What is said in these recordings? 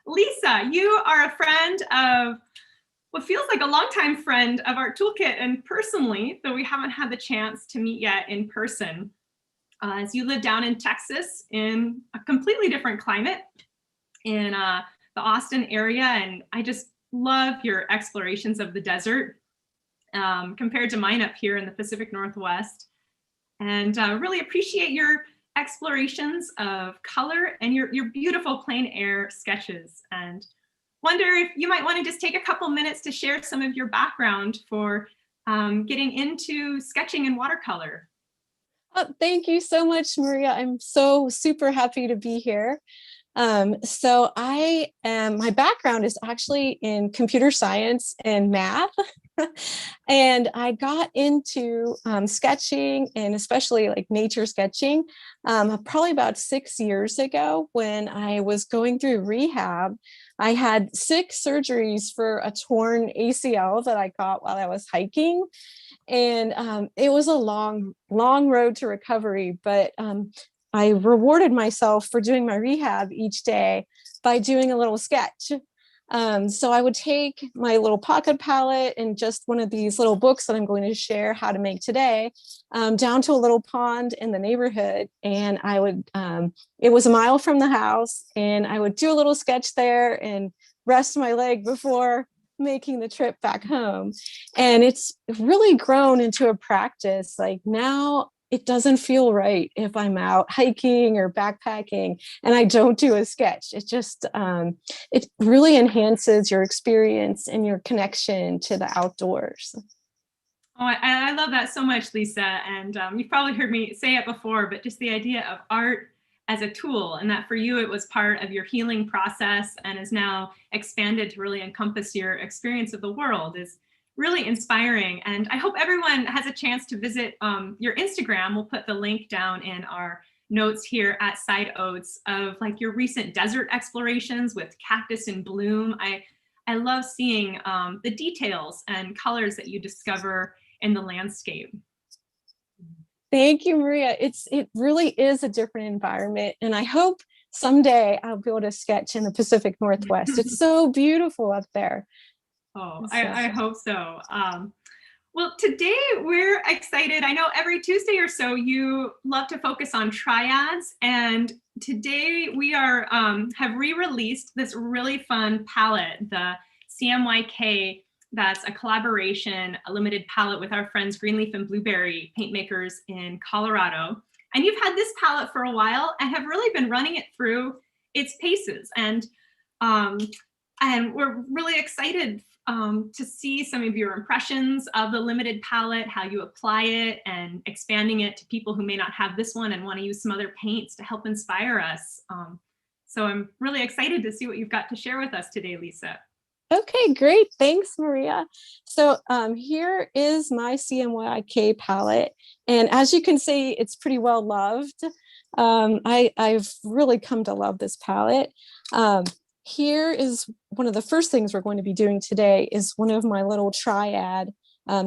Lisa, you are a friend of what feels like a longtime friend of our Toolkit, and personally, though we haven't had the chance to meet yet in person, as you live down in Texas in a completely different climate in the Austin area, and I just love your explorations of the desert compared to mine up here in the Pacific Northwest, and really appreciate your explorations of color and your beautiful plein air sketches, and wonder if you might want to just take a couple minutes to share some of your background for getting into sketching in watercolor. Thank you so much, Maria. I'm so super happy to be here. My background is actually in computer science and math. And I got into sketching, and especially like nature sketching, probably about 6 years ago when I was going through rehab. I had 6 surgeries for a torn ACL that I got while I was hiking. And it was a long road to recovery, but I rewarded myself for doing my rehab each day by doing a little sketch. So I would take my little pocket palette and just one of these little books that I'm going to share how to make today, down to a little pond in the neighborhood. And I would, it was a mile from the house, and I would do a little sketch there and rest my leg before making the trip back home. And it's really grown into a practice. Like now it doesn't feel right if I'm out hiking or backpacking and I don't do a sketch. It just, it really enhances your experience and your connection to the outdoors. Oh, I love that so much, Lisa. And you've probably heard me say it before, but just the idea of art as a tool, and that for you it was part of your healing process and is now expanded to really encompass your experience of the world, is really inspiring. And I hope everyone has a chance to visit your Instagram. We'll put the link down in our notes here at Side Oats of like your recent desert explorations with cactus in bloom. I love seeing the details and colors that you discover in the landscape. Thank you, Maria. It really is a different environment, and I hope someday I'll be able to sketch in the Pacific Northwest. It's so beautiful up there. Oh, I hope so. Well, today we're excited. I know every Tuesday or so you love to focus on triads, and today we are have re-released this really fun palette, the CMYK. That's a collaboration, a limited palette with our friends Greenleaf and Blueberry paint makers in Colorado. And you've had this palette for a while and have really been running it through its paces. And we're really excited to see some of your impressions of the limited palette, how you apply it, and expanding it to people who may not have this one and want to use some other paints to help inspire us. So I'm really excited to see what you've got to share with us today, Lisa. Okay, great. Thanks, Maria. So here is my CMYK palette. And as you can see, it's pretty well loved. I've really come to love this palette. Here is one of the first things we're going to be doing today is one of my little Triad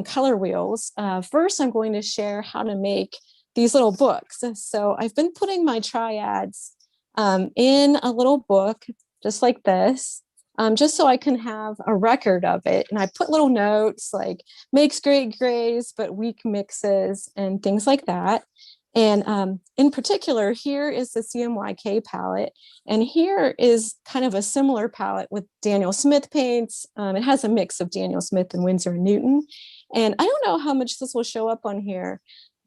color wheels. First, I'm going to share how to make these little books. So I've been putting my Triads in a little book, just like this. Just so I can have a record of it. And I put little notes like makes great grays, but weak mixes and things like that. And in particular, here is the CMYK palette. And here is kind of a similar palette with Daniel Smith paints. It has a mix of Daniel Smith and Winsor & Newton. And I don't know how much this will show up on here,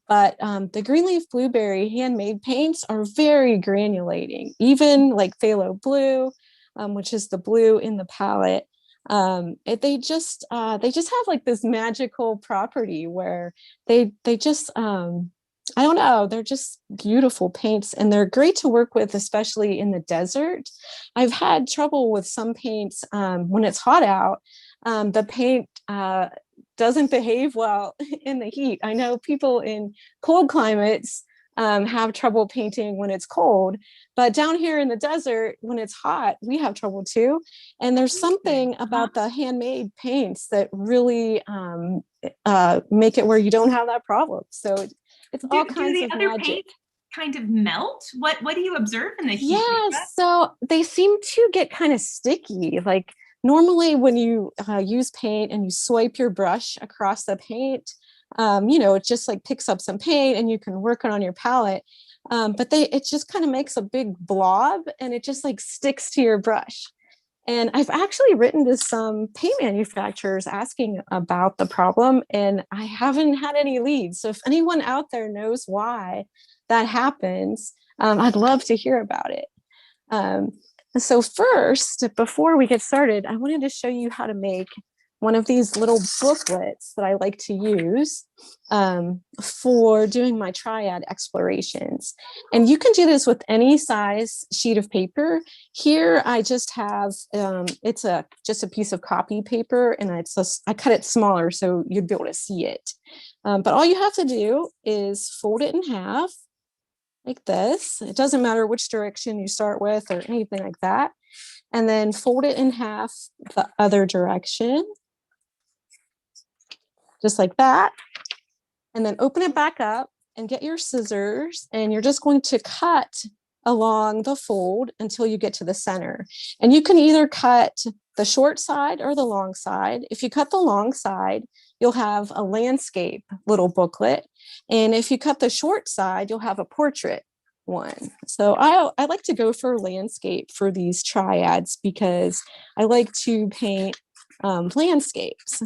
but the Greenleaf Blueberry handmade paints are very granulating, even like phthalo blue, which is the blue in the palette. They just have like this magical property where they just, I don't know, they're just beautiful paints, and they're great to work with, especially in the desert. I've had trouble with some paints when it's hot out. The paint doesn't behave well in the heat. I know people in cold climates have trouble painting when it's cold, but down here in the desert, when it's hot, we have trouble too. And there's something about the handmade paints that really make it where you don't have that problem. So it's all kinds of magic. kind of melt? What do you observe in the heat? Yeah, so they seem to get kind of sticky. Like normally when you use paint and you swipe your brush across the paint, it just like picks up some paint and you can work it on your palette. But it just kind of makes a big blob and it just like sticks to your brush. And I've actually written to some paint manufacturers asking about the problem, and I haven't had any leads. So if anyone out there knows why that happens, I'd love to hear about it. Um, so first, before we get started, I wanted to show you how to make one of these little booklets that I like to use for doing my Triad explorations. And you can do this with any size sheet of paper. Here, I just have, it's just a piece of copy paper, and I cut it smaller so you'd be able to see it. But all you have to do is fold it in half like this. It doesn't matter which direction you start with or anything like that. And then fold it in half the other direction, just like that. And then open it back up and get your scissors, and you're just going to cut along the fold until you get to the center. And you can either cut the short side or the long side. If you cut the long side, you'll have a landscape little booklet. And if you cut the short side, you'll have a portrait one. So I like to go for landscape for these triads because I like to paint landscapes.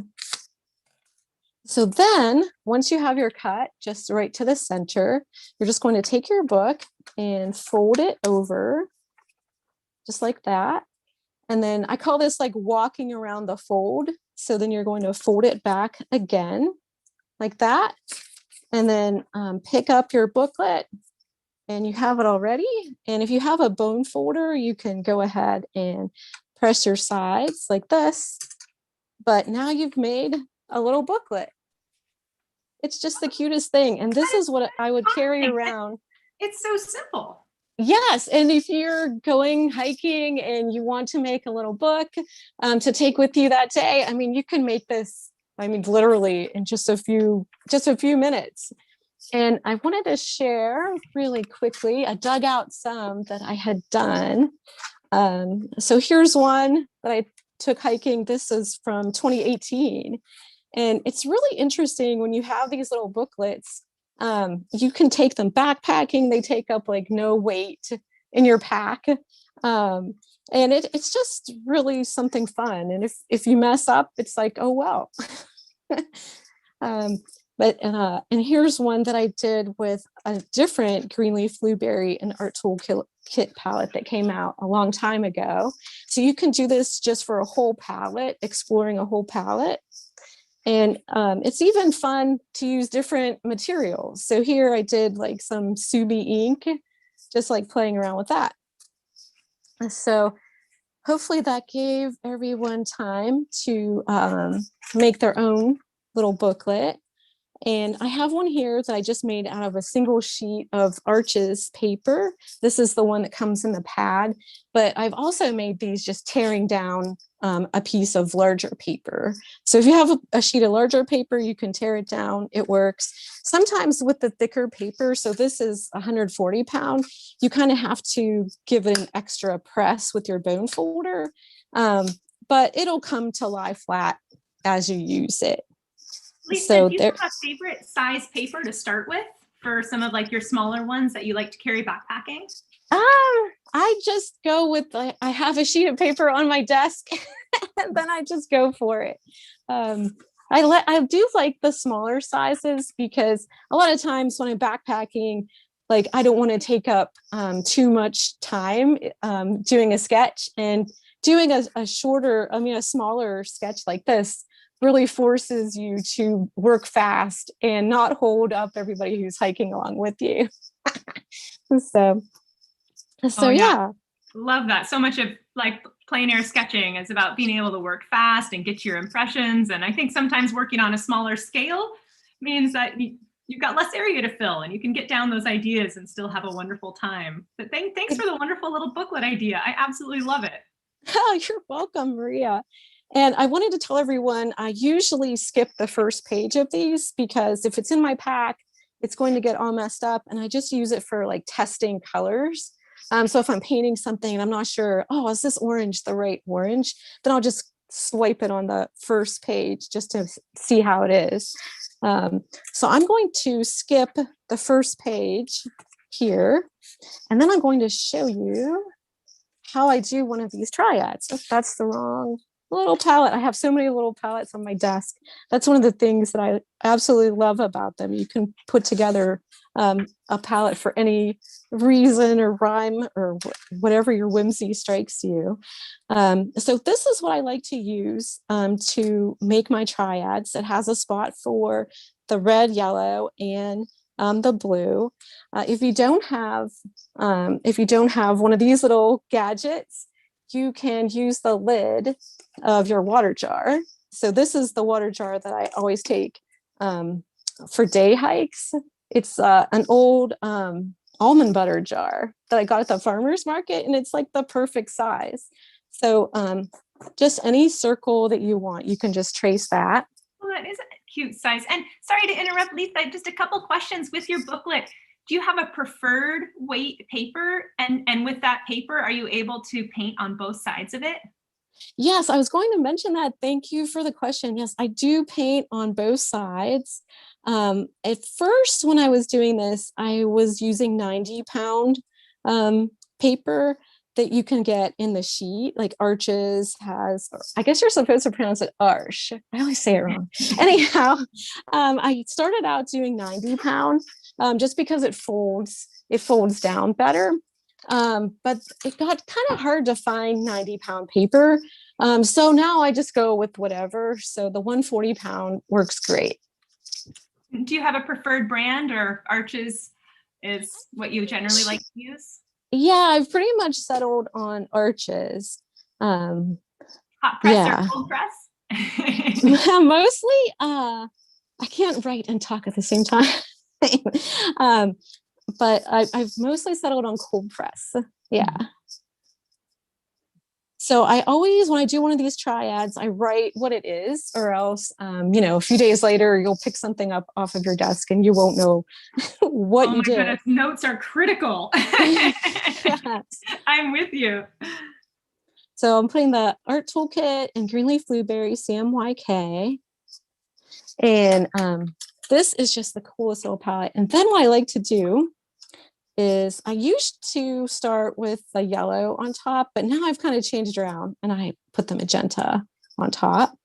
So then once you have your cut just right to the center, you're just going to take your book and fold it over just like that. And then I call this like walking around the fold. So then you're going to fold it back again like that. And then pick up your booklet and you have it already. And if you have a bone folder, you can go ahead and press your sides like this. But now you've made a little booklet. It's just the cutest thing. And this is what I would carry around. It's so simple. Yes. And if you're going hiking and you want to make a little book to take with you that day, I mean, you can make this, literally in just a few minutes. And I wanted to share really quickly, I dug out some that I had done. So here's one that I took hiking. This is from 2018. And it's really interesting when you have these little booklets, you can take them backpacking. They take up like no weight in your pack. And it's just really something fun. And if you mess up, it's like, oh, well. And here's one that I did with a different Greenleaf Blueberry and Art Toolkit palette that came out a long time ago. So you can do this just for a whole palette, exploring a whole palette. And it's even fun to use different materials. So here I did like some Subi ink, just like playing around with that. So hopefully that gave everyone time to make their own little booklet. And I have one here that I just made out of a single sheet of Arches paper. This is the one that comes in the pad, but I've also made these just tearing down a piece of larger paper. So if you have a sheet of larger paper, you can tear it down. It works. Sometimes with the thicker paper, so this is 140 pound, you kind of have to give it an extra press with your bone folder, but it'll come to lie flat as you use it. Lisa, so do you have a favorite size paper to start with for some of like your smaller ones that you like to carry backpacking? I just go with, I have a sheet of paper on my desk and then I just go for it. I do like the smaller sizes because a lot of times when I'm backpacking, like I don't want to take up too much time doing a sketch, and doing a smaller sketch like this really forces you to work fast and not hold up everybody who's hiking along with you. So yeah. Love that. So much of like plein air sketching is about being able to work fast and get your impressions. And I think sometimes working on a smaller scale means that you've got less area to fill and you can get down those ideas and still have a wonderful time. But thanks for the wonderful little booklet idea. I absolutely love it. Oh, you're welcome, Maria. And I wanted to tell everyone, I usually skip the first page of these because if it's in my pack, it's going to get all messed up. And I just use it for like testing colors. So if I'm painting something and I'm not sure, oh, is this orange the right orange? Then I'll just swipe it on the first page just to see how it is. So I'm going to skip the first page here, and then I'm going to show you how I do one of these triads. Oh, that's the wrong little palette. I have so many little palettes on my desk. That's one of the things that I absolutely love about them. You can put together a palette for any reason or rhyme or whatever your whimsy strikes you. So this is what I like to use to make my triads. It has a spot for the red, yellow, and the blue. If you don't have one of these little gadgets, you can use the lid of your water jar. So this is the water jar that I always take for day hikes. It's an old almond butter jar that I got at the farmer's market, and it's like the perfect size. So just any circle that you want, you can just trace that. Well, that is a cute size. And sorry to interrupt, Lisa, just a couple questions with your booklet. Do you have a preferred weight paper? And with that paper, are you able to paint on both sides of it? Yes, I was going to mention that. Thank you for the question. Yes, I do paint on both sides. At first, when I was doing this, I was using 90-pound paper that you can get in the sheet, like Arches has, I guess you're supposed to pronounce it Arch. I always say it wrong. Anyhow, I started out doing 90-pound just because it folds down better. But it got kind of hard to find 90-pound paper. So now I just go with whatever. So the 140-pound works great. Do you have a preferred brand, or Arches is what you generally like to use? Yeah, I've pretty much settled on Arches. Hot press or cold press? Mostly, I can't write and talk at the same time. But I've mostly settled on cold press. Yeah. So I always, when I do one of these triads, I write what it is, or else, a few days later, you'll pick something up off of your desk and you won't know what you did. Oh my goodness, notes are critical. Yes. I'm with you. So I'm putting the art toolkit in Greenleaf Blueberry CMYK. And this is just the coolest little palette. And then what I like to do is I used to start with the yellow on top, but now I've kind of changed around and I put the magenta on top.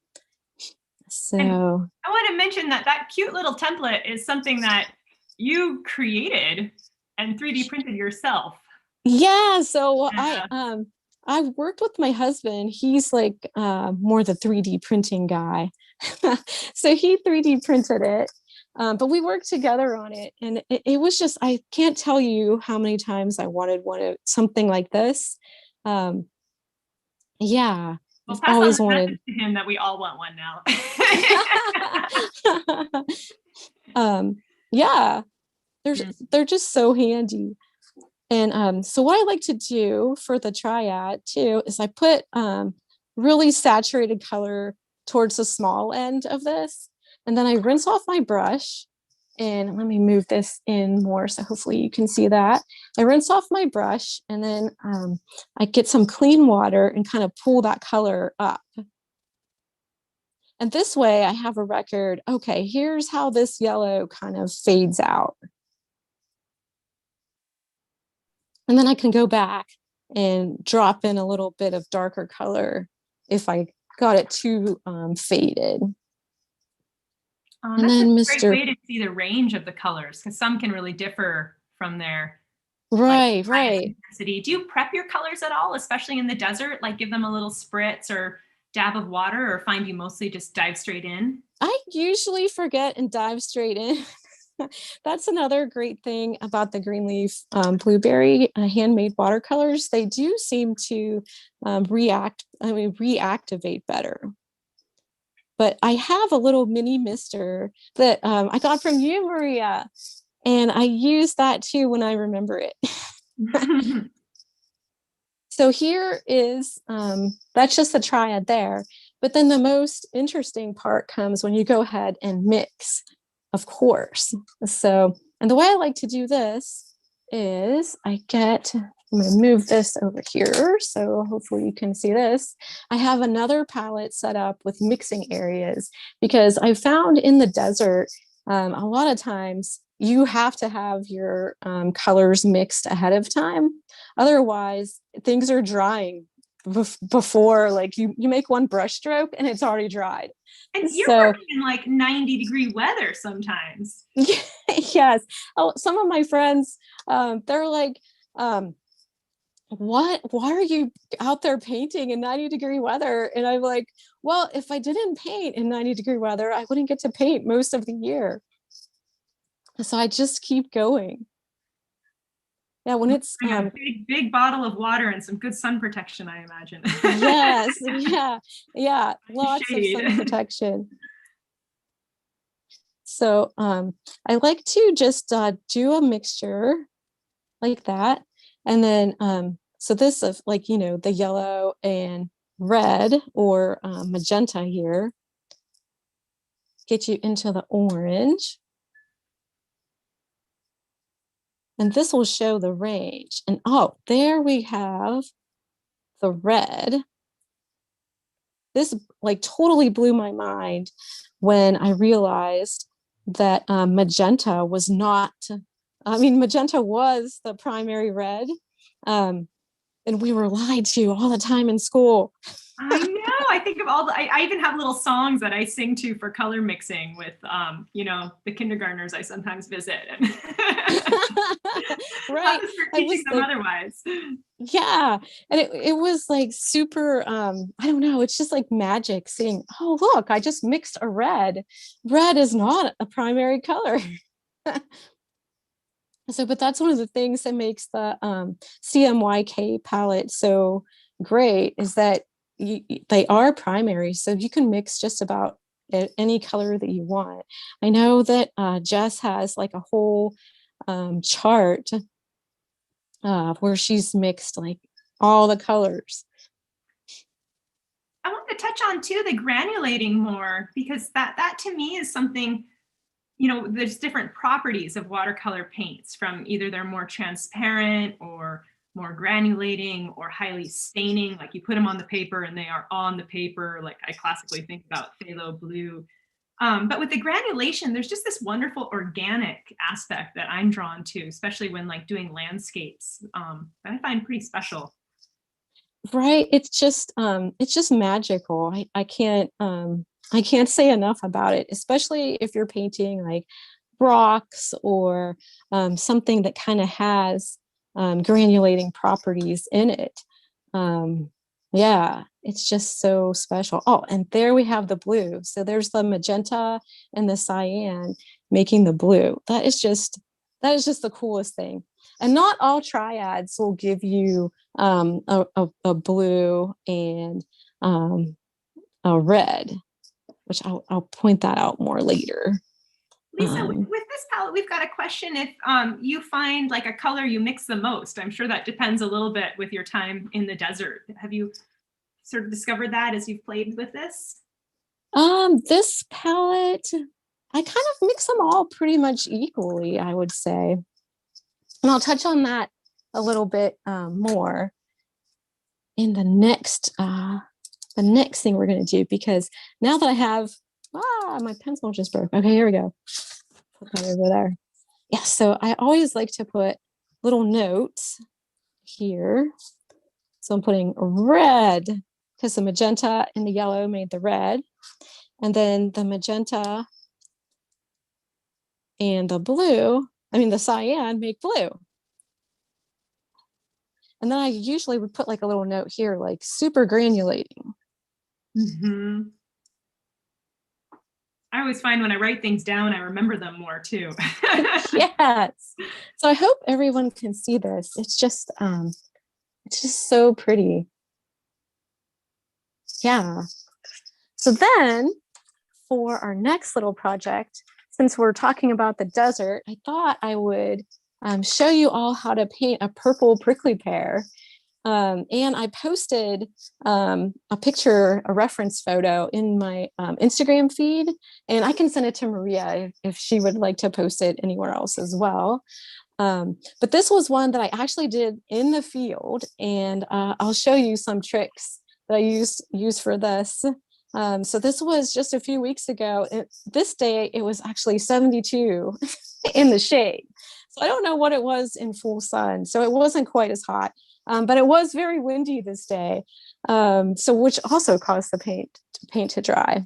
So and I want to mention that cute little template is something that you created and 3D printed yourself. Yeah. So I worked with my husband. He's like more the 3D printing guy. So he 3D printed it. But we worked together on it, and it was just, I can't tell you how many times I wanted something like this. Yeah, Well, I've always wanted to him that we all want one now. Yeah, they're just so handy. And so what I like to do for the triad too is I put really saturated color towards the small end of this. And then I rinse off my brush, and let me move this in more so hopefully you can see that. I rinse off my brush, and then I get some clean water and kind of pull that color up. And this way I have a record, okay, here's how this yellow kind of fades out. And then I can go back and drop in a little bit of darker color if I got it too faded. And then a great way to see the range of the colors, because some can really differ from their right. intensity. Do you prep your colors at all, especially in the desert? Like give them a little spritz or dab of water, or find you mostly just dive straight in? I usually forget and dive straight in. That's another great thing about the Greenleaf Blueberry handmade watercolors. They do seem to reactivate better. But I have a little mini mister that I got from you, Maria, and I use that too when I remember it. So here is, that's just the triad there. But then the most interesting part comes when you go ahead and mix of course. So, and the way I like to do this is I'm going to move this over here. So hopefully you can see this. I have another palette set up with mixing areas because I found in the desert, a lot of times you have to have your colors mixed ahead of time. Otherwise, things are drying before, like you make one brush stroke and it's already dried. And you're So, working in like 90-degree weather sometimes. yes. Oh, some of my friends, they're like, why are you out there painting in 90-degree weather? And I'm like, well, if I didn't paint in 90-degree weather, I wouldn't get to paint most of the year. So I just keep going. Yeah, when it's a big bottle of water and some good sun protection, I imagine. Yes, yeah, lots of sun protection. So I like to just do a mixture like that. And then, so this of like, you know, the yellow and red or magenta here, get you into the orange. And this will show the range. And oh, there we have the red. This like totally blew my mind when I realized that magenta was not, magenta was the primary red. And we were lied to all the time in school. I know. I think of all I even have little songs that I sing to for color mixing with, the kindergartners I sometimes visit. Right. Teaching them otherwise. Yeah. And it was like super, I don't know. It's just like magic seeing, oh, look, I just mixed a red. Red is not a primary color. So, but that's one of the things that makes the CMYK palette so great is that they are primary. So you can mix just about any color that you want. I know that Jess has like a whole chart where she's mixed like all the colors. I want to touch on too the granulating more, because that to me is something, there's different properties of watercolor paints, from either they're more transparent or more granulating or highly staining, like you put them on the paper and they are on the paper, like I classically think about phthalo blue. But with the granulation, there's just this wonderful organic aspect that I'm drawn to, especially when like doing landscapes, that I find pretty special. Right. It's just magical. I can't say enough about it, especially if you're painting like rocks or something that kind of has granulating properties in it. Yeah, it's just so special. Oh, and there we have the blue. So there's the magenta and the cyan making the blue. That is just the coolest thing. And not all triads will give you a blue and a red, which I'll point that out more later. Lisa, with this palette, we've got a question. If you find like a color you mix the most, I'm sure that depends a little bit with your time in the desert. Have you sort of discovered that as you've played with this? This palette, I kind of mix them all pretty much equally, I would say. And I'll touch on that a little bit more in the next thing we're going to do, because now that I have, my pencil just broke. Okay, here we go. Put that over there. Yeah, so I always like to put little notes here. So I'm putting red because the magenta and the yellow made the red. And then the magenta and the cyan make blue. And then I usually would put like a little note here, like super granulating. Mm-hmm. I always find when I write things down, I remember them more too. Yes. So I hope everyone can see this. It's just so pretty. Yeah. So then for our next little project, since we're talking about the desert, I thought I would show you all how to paint a purple prickly pear. And I posted a picture, a reference photo in my Instagram feed, and I can send it to Maria if she would like to post it anywhere else as well. But this was one that I actually did in the field, and I'll show you some tricks that I used for this. So this was just a few weeks ago. This day, it was actually 72 in the shade. So I don't know what it was in full sun. So it wasn't quite as hot, but it was very windy this day. So which also caused the paint to dry.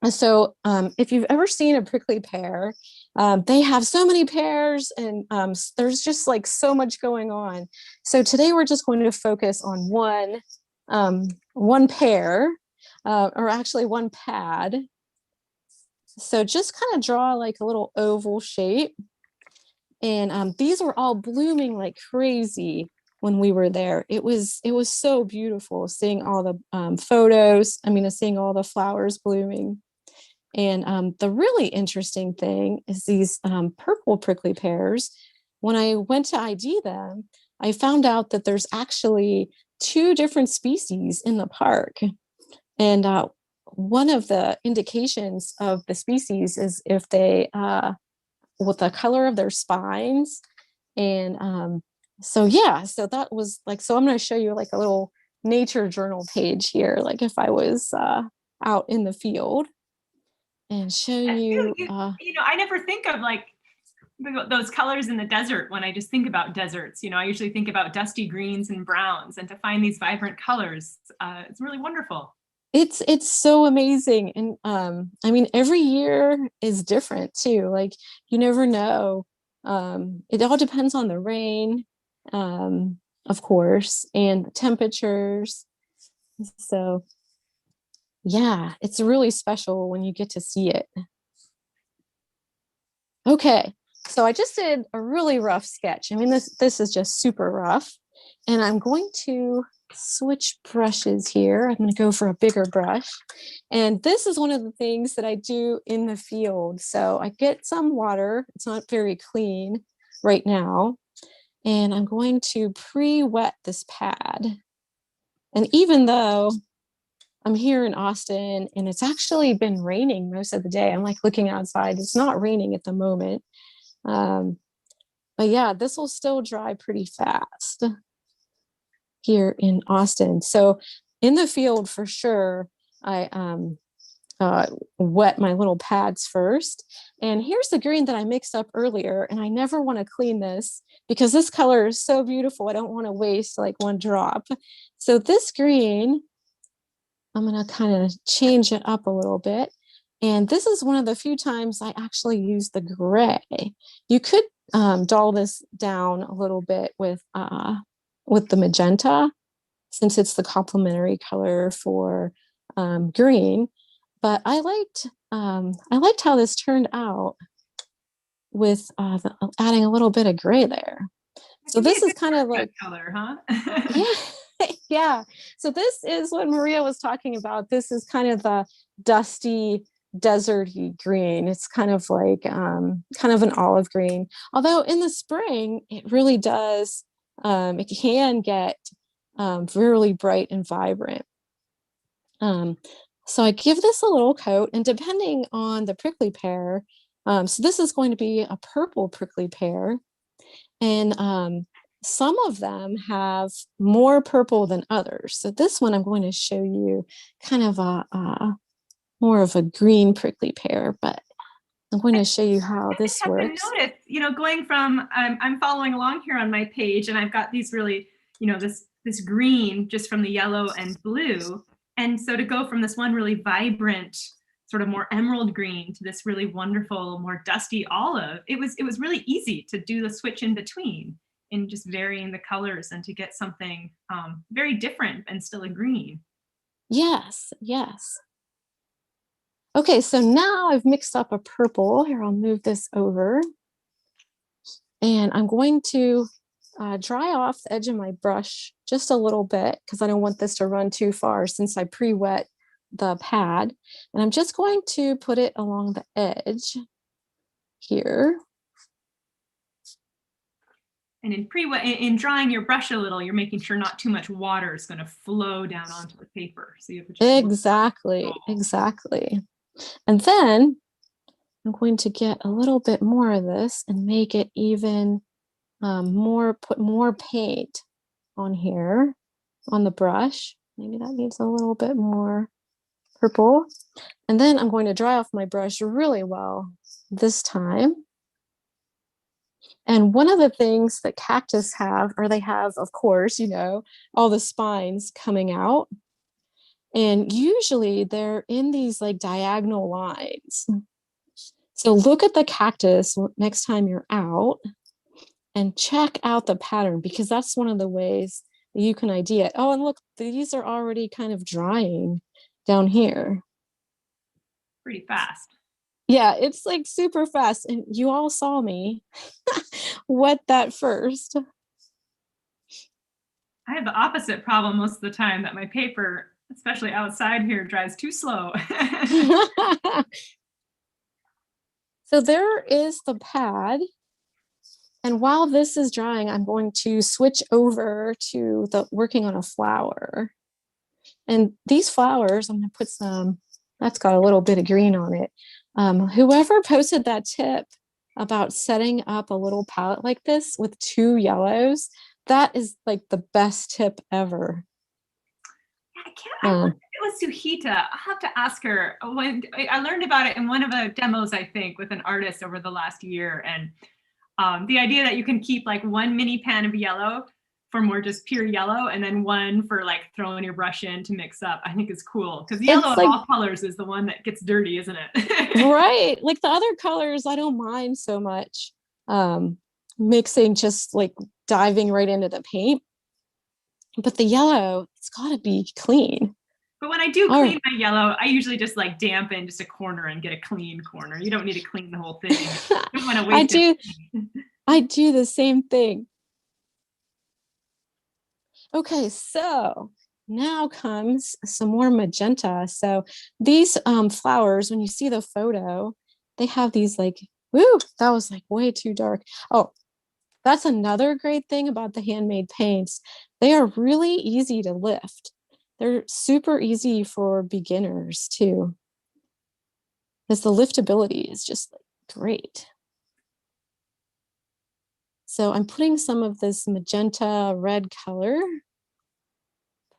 And so if you've ever seen a prickly pear, they have so many pears, and there's just like so much going on. So today we're just going to focus on one pear, or actually one pad. So just kind of draw like a little oval shape. And these were all blooming like crazy when we were there. It was so beautiful seeing all the photos. I mean, seeing all the flowers blooming. And the really interesting thing is these purple prickly pears. When I went to ID them, I found out that there's actually 2 different species in the park. And one of the indications of the species is if they, with the color of their spines. And so, yeah, so that was like, so I'm going to show you like a little nature journal page here, like if I was out in the field. And show you, I never think of like those colors in the desert when I just think about deserts. I usually think about dusty greens and browns, and to find these vibrant colors, it's really wonderful. It's so amazing. And I mean, every year is different too. Like you never know. It all depends on the rain, of course, and the temperatures. So yeah, it's really special when you get to see it. Okay, so I just did a really rough sketch. I mean, this is just super rough. And I'm going to switch brushes here. I'm going to go for a bigger brush. And this is one of the things that I do in the field. So I get some water. It's not very clean right now. And I'm going to pre-wet this pad. And even though I'm here in Austin and it's actually been raining most of the day, I'm like looking outside. It's not raining at the moment. But yeah, this will still dry pretty fast here in Austin. So in the field for sure, I wet my little pads first. And here's the green that I mixed up earlier. And I never want to clean this because this color is so beautiful. I don't want to waste like one drop. So this green, I'm going to kind of change it up a little bit. And this is one of the few times I actually use the gray. You could dull this down a little bit with the magenta, since it's the complementary color for green. But I liked how this turned out with adding a little bit of gray there. So this is kind of like color, huh? yeah, yeah. So this is what Maria was talking about. This is kind of the dusty, deserty green. It's kind of like kind of an olive green. Although in the spring, it really does. It can get really bright and vibrant. So I give this a little coat, and depending on the prickly pear, so this is going to be a purple prickly pear, and some of them have more purple than others. So this one I'm going to show you kind of a more of a green prickly pear, but I'm going to show you how this works. I noticed, going from, I'm following along here on my page, and I've got these really, this green just from the yellow and blue. And so to go from this one really vibrant, sort of more emerald green to this really wonderful, more dusty olive, it was really easy to do the switch in between in just varying the colors and to get something very different and still a green. Yes, yes. Okay, so now I've mixed up a purple. Here, I'll move this over. And I'm going to dry off the edge of my brush just a little bit because I don't want this to run too far since I pre-wet the pad. And I'm just going to put it along the edge here. And in drying your brush a little, you're making sure not too much water is going to flow down onto the paper. So you have to just Exactly, exactly. And then I'm going to get a little bit more of this and make it even put more paint on here on the brush. Maybe that needs a little bit more purple. And then I'm going to dry off my brush really well this time. And one of the things that cactus have, or they have, of course, you know, all the spines coming out. And usually they're in these like diagonal lines. So look at the cactus next time you're out and check out the pattern, because that's one of the ways that you can idea it. Oh, and look, these are already kind of drying down here. Pretty fast. Yeah, it's like super fast. And you all saw me wet that first. I have the opposite problem most of the time, that my paper, especially outside here, dries too slow. So there is the pad. And while this is drying, I'm going to switch over to the working on a flower. And these flowers, I'm going to put some, that's got a little bit of green on it. Whoever posted that tip about setting up a little palette like this with 2 yellows, that is like the best tip ever. I wonder if it was Suhita. I'll have to ask her. When I learned about it in one of the demos, I think, with an artist over the last year. And the idea that you can keep like 1 mini pan of yellow for more just pure yellow, and then 1 for like throwing your brush in to mix up, I think is cool. Because yellow of all colors is the one that gets dirty, isn't it? Right. Like the other colors, I don't mind so much mixing, just like diving right into the paint. But the yellow, it's got to be clean. But when I do clean my yellow, I usually just like dampen just a corner and get a clean corner. You don't need to clean the whole thing. You don't want to waste I do the same thing. Okay, so now comes some more magenta. So these flowers, when you see the photo, they have these like, woo, that was like way too dark. Oh, that's another great thing about the handmade paints. They are really easy to lift. They're super easy for beginners too, because the liftability is just like great. So I'm putting some of this magenta red color,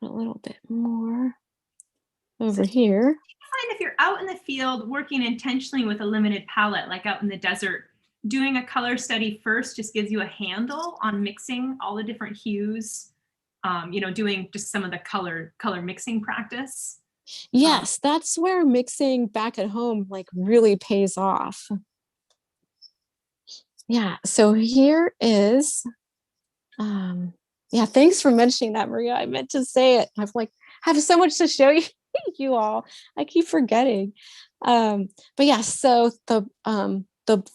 put a little bit more over here. Find if you're out in the field working intentionally with a limited palette, like out in the desert, doing a color study first just gives you a handle on mixing all the different hues, you know, doing just some of the color mixing practice. Yes, that's where mixing back at home like really pays off. Yeah, so here is, yeah, thanks for mentioning that, Maria. I meant to say it. I've like have so much to show you, you all. I keep forgetting. But yeah, so the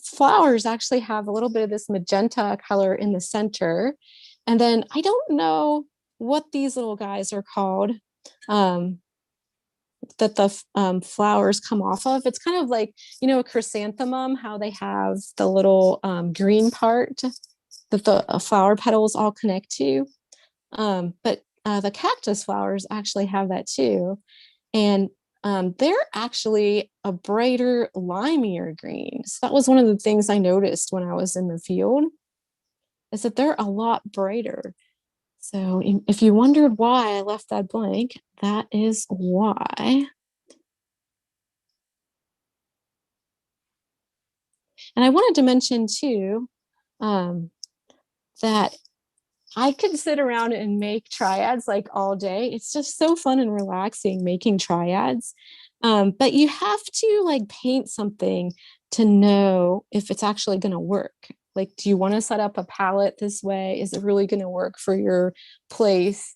flowers actually have a little bit of this magenta color in the center. And then I don't know what these little guys are called that the flowers come off of. It's kind of like, you know, a chrysanthemum, how they have the little green part that the flower petals all connect to. But the cactus flowers actually have that too. And they're actually a brighter, limier green. So that was one of the things I noticed when I was in the field, is that they're a lot brighter. So if you wondered why I left that blank, that is why. And I wanted to mention too, that I could sit around and make triads like all day. It's just so fun and relaxing making triads. But you have to like paint something to know if it's actually going to work. Like, do you want to set up a palette this way? Is it really going to work for your place?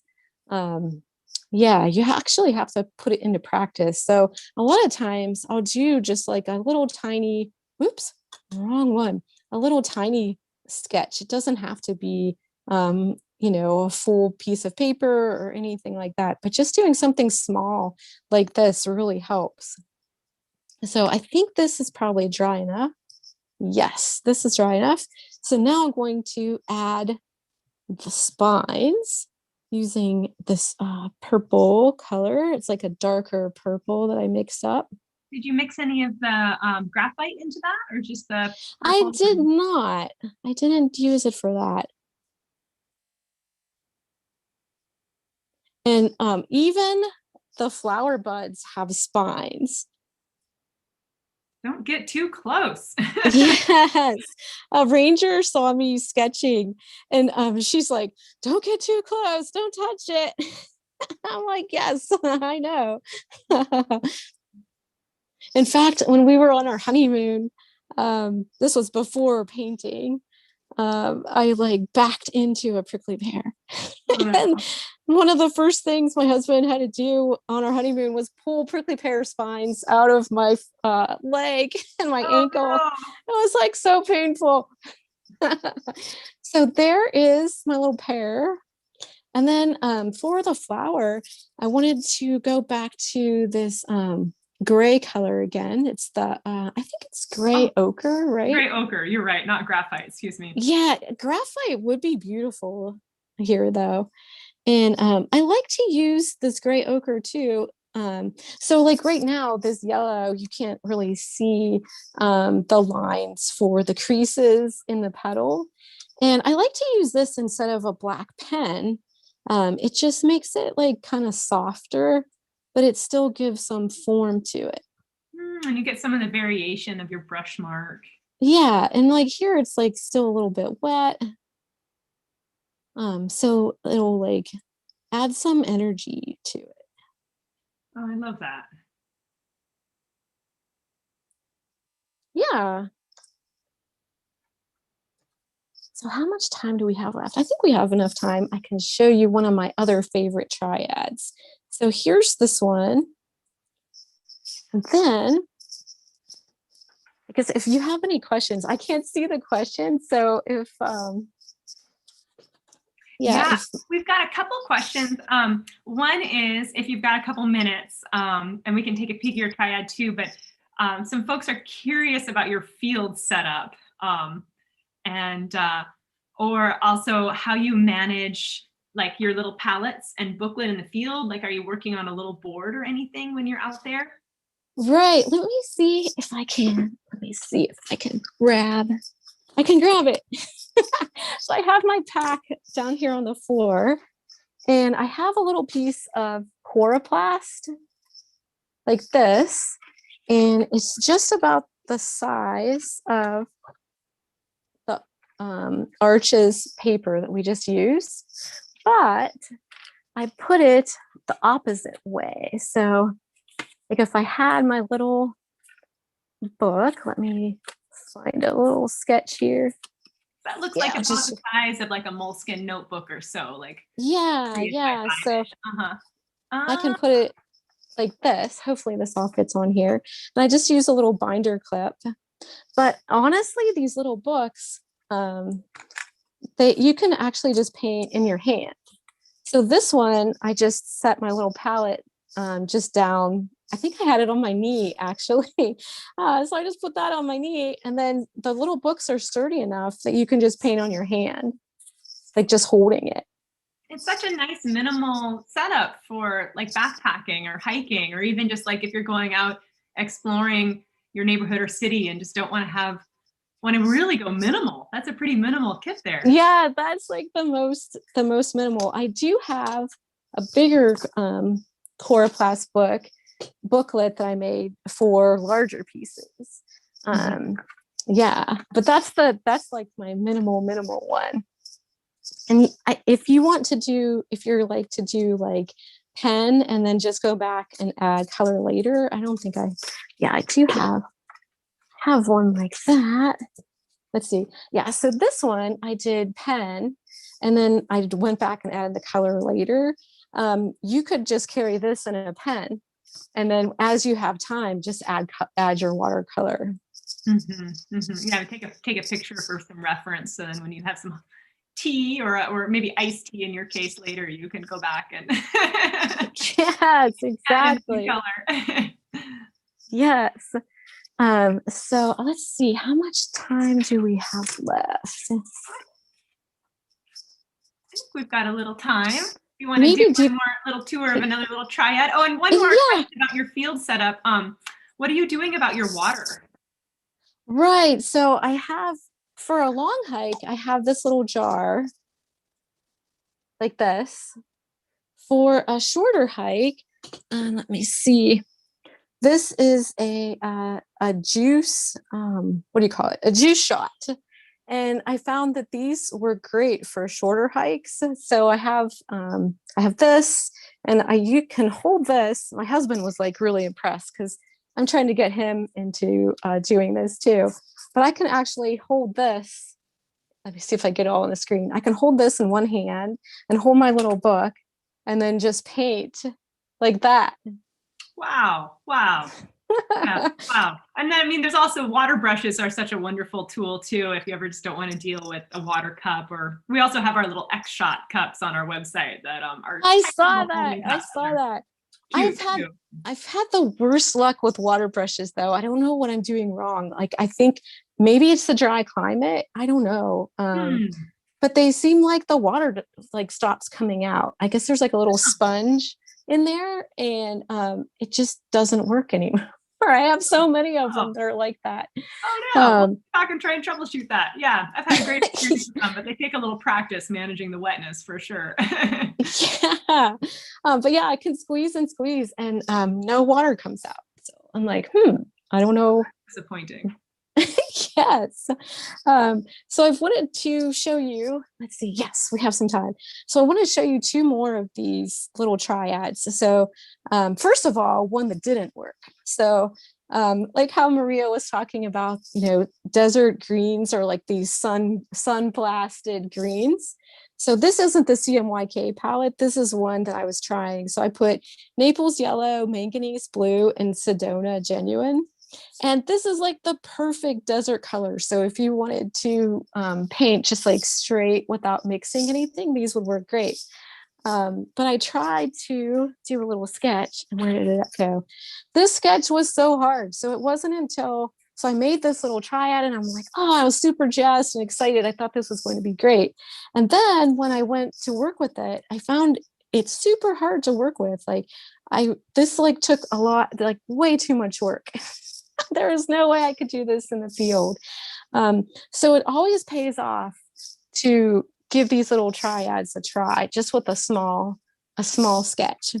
Yeah, you actually have to put it into practice. So a lot of times I'll do just like a little tiny, oops, wrong one, a little tiny sketch. It doesn't have to be you know, a full piece of paper or anything like that, but just doing something small like this really helps. So I think this is probably dry enough. Yes, this is dry enough. So now I'm going to add the spines using this purple color. It's like a darker purple that I mixed up. Did you mix any of the graphite into that, or just the I purple? did not. I didn't use it for that. And even the flower buds have spines. Don't get too close. Yes. A ranger saw me sketching and she's like, don't get too close, don't touch it. I'm like, yes, I know. In fact, when we were on our honeymoon, this was before painting, I like backed into a prickly pear. And one of the first things my husband had to do on our honeymoon was pull prickly pear spines out of my leg and my ankle. No. It was like so painful. So there is my little pear. And then for the flower, I wanted to go back to this gray color again. It's the, I think it's gray ochre, right? Gray ochre, you're right, not graphite, excuse me. Yeah, graphite would be beautiful here though. And I like to use this gray ochre too. So like right now, this yellow, you can't really see the lines for the creases in the petal. And I like to use this instead of a black pen. It just makes it like kind of softer, but it still gives some form to it. And you get some of the variation of your brush mark. Yeah, and like here it's like still a little bit wet. So it'll like add some energy to it. Oh, I love that. Yeah. So how much time do we have left? I think we have enough time. I can show you one of my other favorite triads. So here's this one. And then, because if you have any questions, I can't see the questions. So if, we've got a couple questions. One is if you've got a couple minutes, and we can take a peek at your triad too, but some folks are curious about your field setup. Or also how you manage like your little palettes and booklet in the field. Like, are you working on a little board or anything when you're out there? Right. Let me see if I can. Let me see if I can grab. I can grab it. So I have my pack down here on the floor, and I have a little piece of coroplast like this, and it's just about the size of the Arches paper that we just used, but I put it the opposite way. So like if I had my little book, let me find a little sketch here. That looks like about the size of like a moleskin notebook or so. Like yeah. So I can put it like this. Hopefully this all fits on here. And I just use a little binder clip. But honestly, these little books, you can actually just paint in your hand. So this one, I just set my little palette just down. I think I had it on my knee actually. So I just put that on my knee, and then the little books are sturdy enough that you can just paint on your hand, like just holding it. It's such a nice minimal setup for like backpacking or hiking, or even just like if you're going out exploring your neighborhood or city and just don't want to really go minimal. That's a pretty minimal kit there. Yeah, that's like the most minimal. I do have a bigger coroplast booklet that I made for larger pieces. Yeah, but that's like my minimal one. And if you're like to do like pen and then just go back and add color later, I don't think I do have one like that. Let's see. Yeah, so this one I did pen, and then I went back and added the color later. You could just carry this in a pen, and then as you have time, just add your watercolor. Yeah, take a picture for some reference. So then when you have some tea or maybe iced tea in your case later, you can go back and yes, exactly. Color. Yes. So let's see, how much time do we have left? think we've got a little time. You want to do Maybe one more little tour of another little triad? Oh, and one more yeah, question about your field setup. What are you doing about your water? right. So I have, for a long hike, I have this little jar like this. For a shorter hike, let me see. This is a juice. What do you call it? A juice shot. And I found that these were great for shorter hikes. So I have this, and you can hold this. My husband was like really impressed because I'm trying to get him into doing this too. But I can actually hold this. Let me see if I get it all on the screen. I can hold this in one hand and hold my little book and then just paint like that. Wow. Wow. Yeah, wow. And then, I mean, there's also water brushes are such a wonderful tool too, if you ever just don't want to deal with a water cup. Or we also have our little X-Shot cups on our website that are I saw technical that. folding I cups. saw They're that. cute too. I've had the worst luck with water brushes though. I don't know what I'm doing wrong. Like I think maybe it's the dry climate. I don't know. Hmm. But they seem like the water like stops coming out. I guess there's like a little sponge in there, and it just doesn't work anymore. I have so many of Oh, them that are like that. oh no. We'll Um, talk and try and troubleshoot that. Yeah, I've had great experience with them, but they take a little practice managing the wetness for sure. yeah. But yeah, I can squeeze and squeeze, and no water comes out. So I'm like, I don't know. Disappointing. Yes. So I've wanted to show you, let's see, yes, we have some time. So I want to show you two more of these little triads. So first of all, one that didn't work. So like how Maria was talking about, desert greens or like these sun blasted greens. So this isn't the CMYK palette. This is one that I was trying. So I put Naples yellow, manganese blue, and Sedona genuine. And this is like the perfect desert color. So if you wanted to paint just like straight without mixing anything, these would work great. But I tried to do a little sketch, and where did it go? This sketch was so hard. So it wasn't until, so I made this little triad, and I'm like, oh, I was super jazzed and excited. I thought this was going to be great. And then when I went to work with it, I found it's super hard to work with. This like took a lot, like way too much work. There is no way I could do this in the field. So it always pays off to give these little triads a try, just with a small sketch.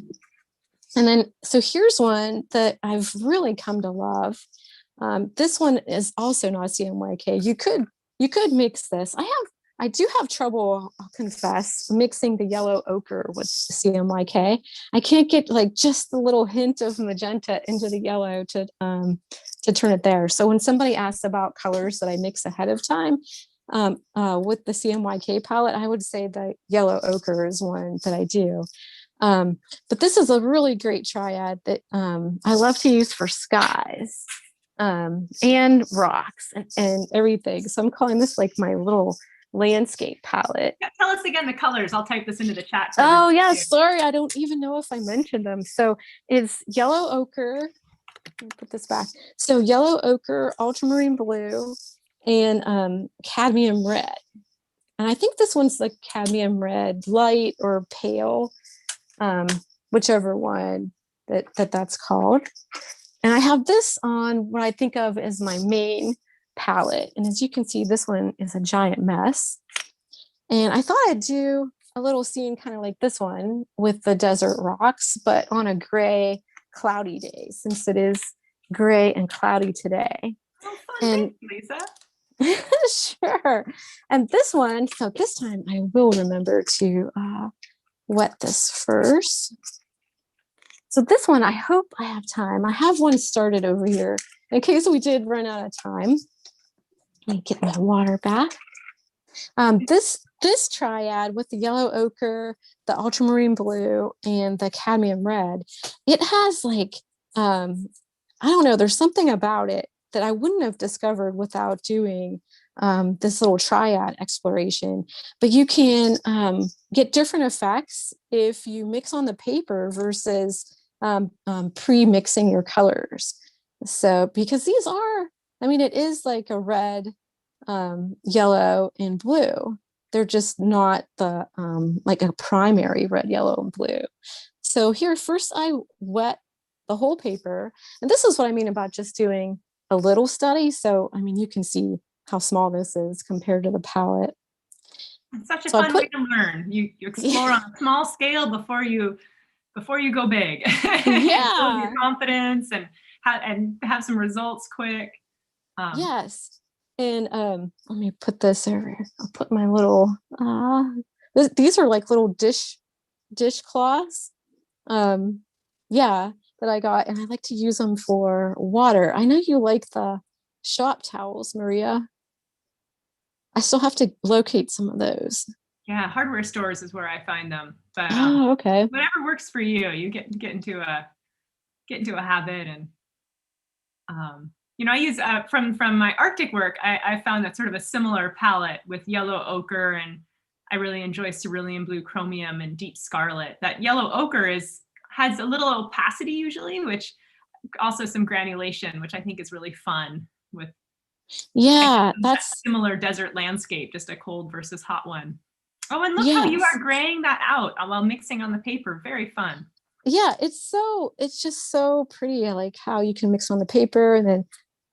And then, so here's one that I've really come to love. This one is also not CMYK. You could mix this. I do have trouble, I'll confess, mixing the yellow ochre with CMYK. I can't get like just the little hint of magenta into the yellow to turn it there. So when somebody asks about colors that I mix ahead of time with the CMYK palette, I would say the yellow ochre is one that I do. But this is a really great triad that I love to use for skies and rocks and everything. So I'm calling this like my little landscape palette. Yeah, tell us again the colors. I'll type this into the chat. Oh yeah, sorry, I don't even know if I mentioned them. So it's yellow ochre. Let me put this back. So yellow ochre, ultramarine blue, and cadmium red. And I think this one's like cadmium red, light or pale, whichever one that's called. And I have this on what I think of as my main palette. And as you can see, this one is a giant mess. And I thought I'd do a little scene kind of like this one with the desert rocks, but on a gray, cloudy day, since it is gray and cloudy today. Oh, fun. And Thanks, Lisa. sure. And this one, so this time I will remember to wet this first. So this one, I hope I have time. I have one started over here in case we did run out of time. Let me get my water back. This triad with the yellow ochre, the ultramarine blue, and the cadmium red, it has like, I don't know, there's something about it that I wouldn't have discovered without doing this little triad exploration. But you can get different effects if you mix on the paper versus pre-mixing your colors. So, because these are, I mean, it is like a red, yellow, and blue. they're just not the like a primary red, yellow, and blue. So here, first I wet the whole paper. And this is what I mean about just doing a little study. So, I mean, you can see how small this is compared to the palette. It's such a So fun way to learn. You explore on a small scale before you go big. Build your Yeah. confidence and have some results quick. Yes. And let me put this over here. I'll put my little these are like little dishcloths. Yeah, that I got, and I like to use them for water. I know you like the shop towels, Maria. I still have to locate some of those. Yeah, hardware stores is where I find them. But Oh, okay. whatever works for you, you get into a habit. And I use from my Arctic work, I found that sort of a similar palette with yellow ochre, and I really enjoy cerulean blue chromium and deep scarlet. That yellow ochre has a little opacity usually, which also some granulation, which I think is really fun with Yeah, that that's similar desert landscape, just a cold versus hot one. Oh, and look how you yes. are graying that out while mixing on the paper. Very fun. Yeah, it's just so pretty. I like how you can mix on the paper and then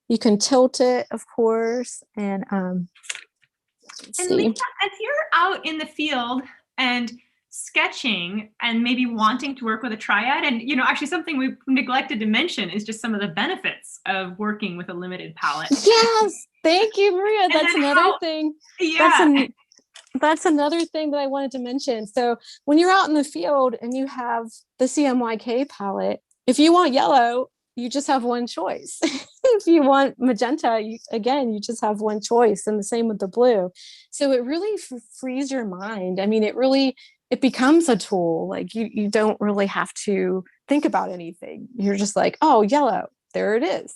you can tilt it, of course. And let's And see. Lisa, if you're out in the field and sketching and maybe wanting to work with a triad, and actually something we've neglected to mention is just some of the benefits of working with a limited palette. Yes, thank you, Maria. And That's then another thing. That's yeah. an that's another thing that I wanted to mention. So when you're out in the field and you have the CMYK palette, if you want yellow, you just have one choice. If you want magenta, you just have one choice, and the same with the blue. So it really frees your mind. I mean, it becomes a tool. Like you don't really have to think about anything. You're just like, oh, yellow, there it is.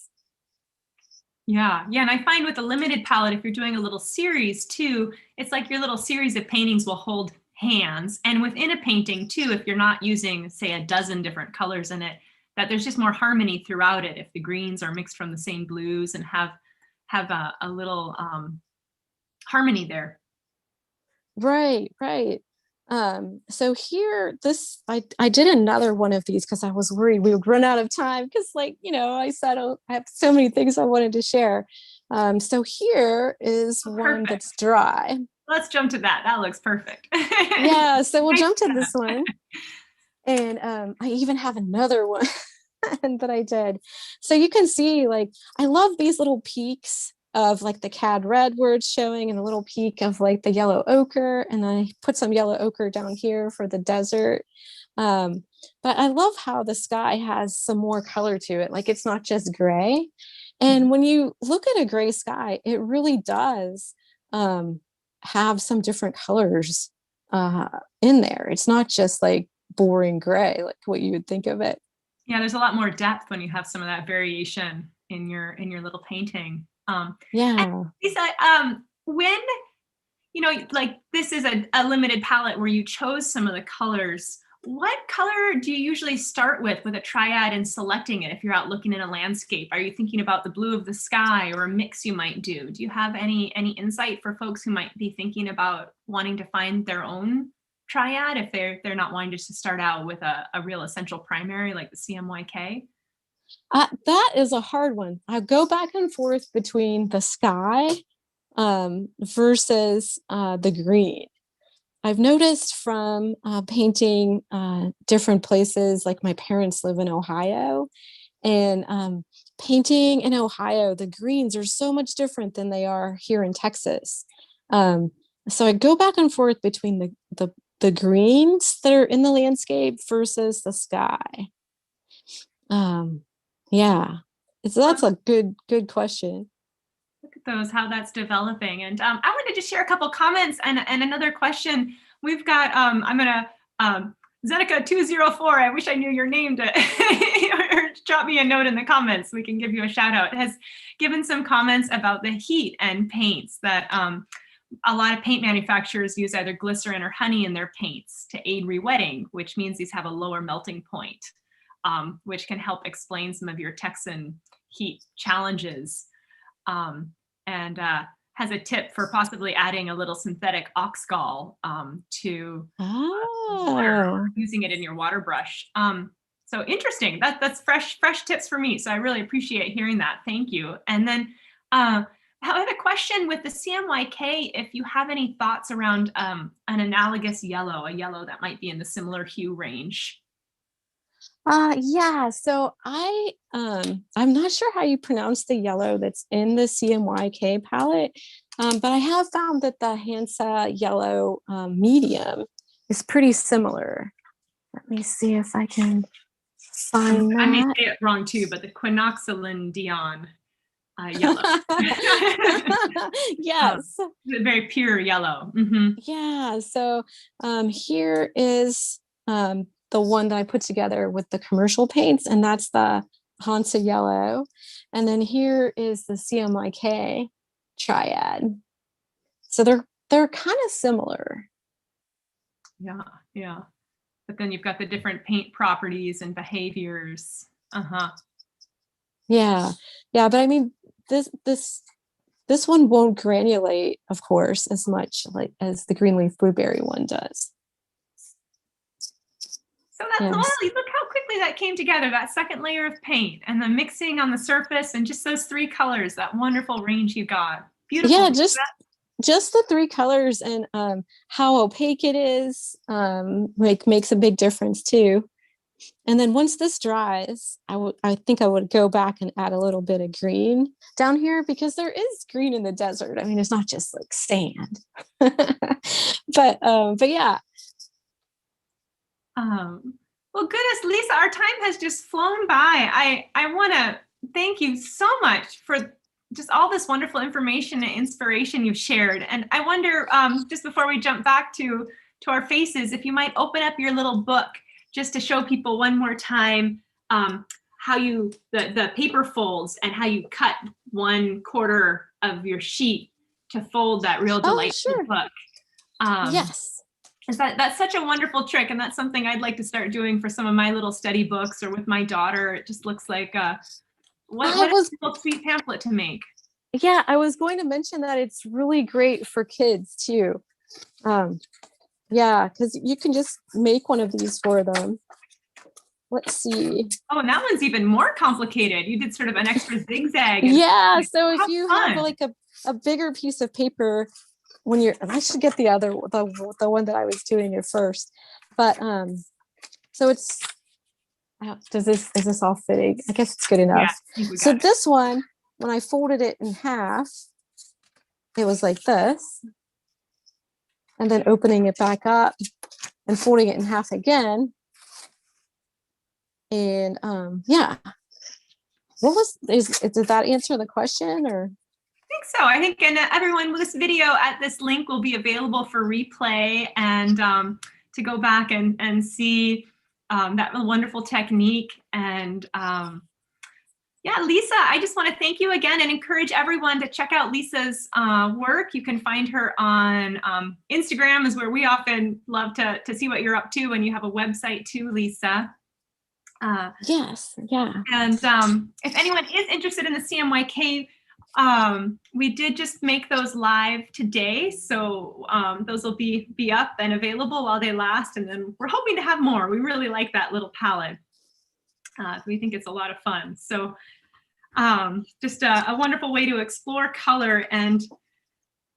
Yeah. And I find with a limited palette, if you're doing a little series too, it's like your little series of paintings will hold hands. And within a painting too, if you're not using, say, a dozen different colors in it, that there's just more harmony throughout it. If the greens are mixed from the same blues and have a little harmony there. Right, right. So here, I did another one of these because I was worried we would run out of time because, like, I said, oh, I have so many things I wanted to share. So here is one that's dry. Let's jump to that. That looks perfect. Yeah, so we'll jump to this one. And I even have another one that I did. So you can see, like, I love these little peaks of like the cad red words showing and a little peak of like the yellow ochre. And then I put some yellow ochre down here for the desert. But I love how the sky has some more color to it. Like it's not just gray. And when you look at a gray sky, it really does have some different colors in there. It's not just like boring gray, like what you would think of it. Yeah, there's a lot more depth when you have some of that variation in your little painting. Yeah. Lisa, when like this is a limited palette where you chose some of the colors, what color do you usually start with a triad and selecting it if you're out looking in a landscape? Are you thinking about the blue of the sky or a mix you might do? Do you have any insight for folks who might be thinking about wanting to find their own triad if they're not wanting just to start out with a real essential primary like the CMYK? That is a hard one. I go back and forth between the sky versus the green. I've noticed from painting different places, like my parents live in Ohio, and painting in Ohio, the greens are so much different than they are here in Texas. So I go back and forth between the greens that are in the landscape versus the sky. Yeah, so that's a good question. Look at those, how that's developing. And I wanted to share a couple comments and another question. We've got, I'm gonna, Zeneca204, I wish I knew your name to or drop me a note in the comments. We can give you a shout out. Has given some comments about the heat and paints that a lot of paint manufacturers use either glycerin or honey in their paints to aid rewetting, which means these have a lower melting point, which can help explain some of your Texan heat challenges. And has a tip for possibly adding a little synthetic oxgall to water, using it in your water brush. So interesting. That's fresh tips for me. So I really appreciate hearing that. Thank you. And then I have a question with the CMYK. If you have any thoughts around an analogous yellow, a yellow that might be in the similar hue range. Yeah, so I'm not sure how you pronounce the yellow that's in the CMYK palette, but I have found that the Hansa yellow medium is pretty similar. Let me see if I can find I may that. say it wrong too, but the quinoxylin Dion yellow. Yes. Very pure yellow. Yeah, so here is the one that I put together with the commercial paints, and that's the Hansa yellow. And then here is the CMYK Triad. So they're kind of similar. Yeah, yeah. But then you've got the different paint properties and behaviors. Yeah, but I mean this one won't granulate, of course, as much like as the Greenleaf Blueberry one does. So that's lovely. Look how quickly that came together, that second layer of paint and the mixing on the surface and just those three colors, that wonderful range you got. Beautiful. Yeah, just the three colors and how opaque it is makes a big difference too. And then once this dries, I think I would go back and add a little bit of green down here, because there is green in the desert. I mean, it's not just like sand. but yeah. Well, goodness, Lisa, our time has just flown by. I want to thank you so much for just all this wonderful information and inspiration you've shared. And I wonder, just before we jump back to our faces, if you might open up your little book just to show people one more time how the paper folds and how you cut 1/4 of your sheet to fold that real delightful book. Yes. That's such a wonderful trick, and that's something I'd like to start doing for some of my little study books or with my daughter. It just looks like what a sweet pamphlet to make. Yeah, I was going to mention that it's really great for kids too. Yeah, because you can just make one of these for them. Let's see. Oh, and that one's even more complicated. You did sort of an extra zigzag. Yeah, so if you have like a bigger piece of paper, when you're, and I should get the one that I was doing at first, but so it's, is this all fitting? I guess it's good enough. Yeah, so this one, when I folded it in half, it was like this, and then opening it back up and folding it in half again. And yeah, did that answer the question, or? I think so. I think, and everyone, this video at this link will be available for replay and to go back and see that wonderful technique. And yeah, Lisa, I just want to thank you again and encourage everyone to check out Lisa's work. You can find her on Instagram, is where we often love to see what you're up to, and you have a website too, Lisa. Yes, yeah. And if anyone is interested in the CMYK, we did just make those live today, so those will be up and available while they last, and then we're hoping to have more. We really like that little palette. We think it's a lot of fun. So just a wonderful way to explore color, and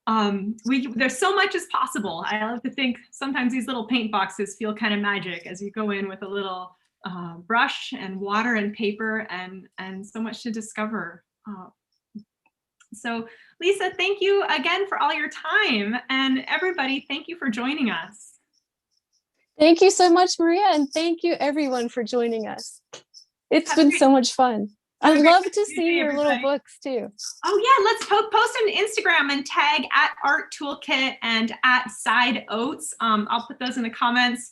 there's so much is possible. I love to think sometimes these little paint boxes feel kind of magic as you go in with a little brush and water and paper, and so much to discover. So Lisa, thank you again for all your time, and everybody, thank you for joining us. Thank you so much, Maria, and thank you everyone for joining us. It's been so much fun. I love to see your little books too. Oh yeah, let's post on Instagram and tag @ArtToolkit and @SideOats. I'll put those in the comments.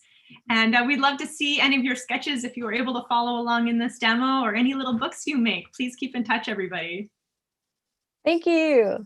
And we'd love to see any of your sketches if you were able to follow along in this demo, or any little books you make. Please keep in touch, everybody. Thank you.